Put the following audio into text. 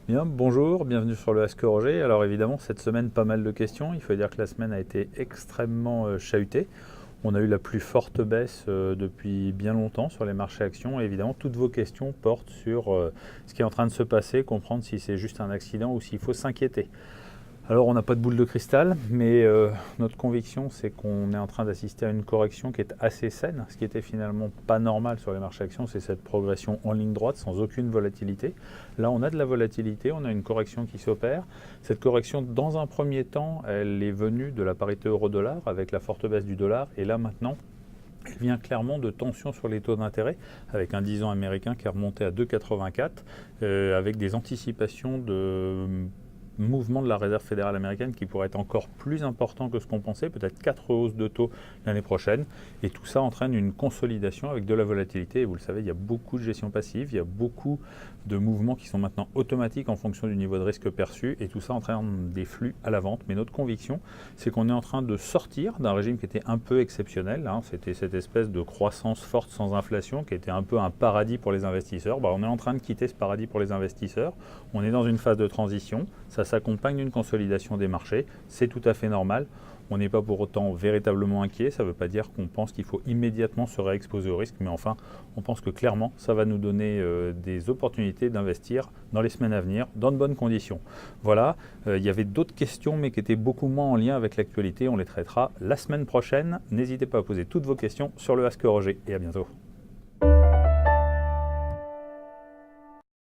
Bien, bonjour, bienvenue sur le Ask Roger. Alors évidemment, cette semaine, pas mal de questions. Il faut dire que la semaine a été extrêmement chahutée. On a eu la plus forte baisse depuis bien longtemps sur les marchés actions. Et évidemment, toutes vos questions portent sur ce qui est en train de se passer, comprendre si c'est juste un accident ou s'il faut s'inquiéter. Alors, on n'a pas de boule de cristal, mais notre conviction, c'est qu'on est en train d'assister à une correction qui est assez saine. Ce qui était finalement pas normal sur les marchés actions, c'est cette progression en ligne droite sans aucune volatilité. Là, on a de la volatilité, on a une correction qui s'opère. Cette correction, dans un premier temps, elle est venue de la parité euro-dollar avec la forte baisse du dollar. Et là, maintenant, elle vient clairement de tensions sur les taux d'intérêt, avec un 10 ans américain qui est remonté à 2,84, avec des anticipations de mouvement de la Réserve fédérale américaine qui pourrait être encore plus important que ce qu'on pensait, peut-être 4 hausses de taux l'année prochaine. Et tout ça entraîne une consolidation avec de la volatilité. Et vous le savez, il y a beaucoup de gestion passive, il y a beaucoup de mouvements qui sont maintenant automatiques en fonction du niveau de risque perçu. Et tout ça entraîne des flux à la vente. Mais notre conviction, c'est qu'on est en train de sortir d'un régime qui était un peu exceptionnel. C'était cette espèce de croissance forte sans inflation qui était un peu un paradis pour les investisseurs. On est en train de quitter ce paradis pour les investisseurs. On est dans une phase de transition. Ça s'accompagne d'une consolidation des marchés. C'est tout à fait normal. On n'est pas pour autant véritablement inquiet. Ça ne veut pas dire qu'on pense qu'il faut immédiatement se réexposer au risque. Mais enfin, on pense que clairement, ça va nous donner des opportunités d'investir dans les semaines à venir, dans de bonnes conditions. Voilà, il y avait d'autres questions, mais qui étaient beaucoup moins en lien avec l'actualité. On les traitera la semaine prochaine. N'hésitez pas à poser toutes vos questions sur le Ask Roger. Et à bientôt.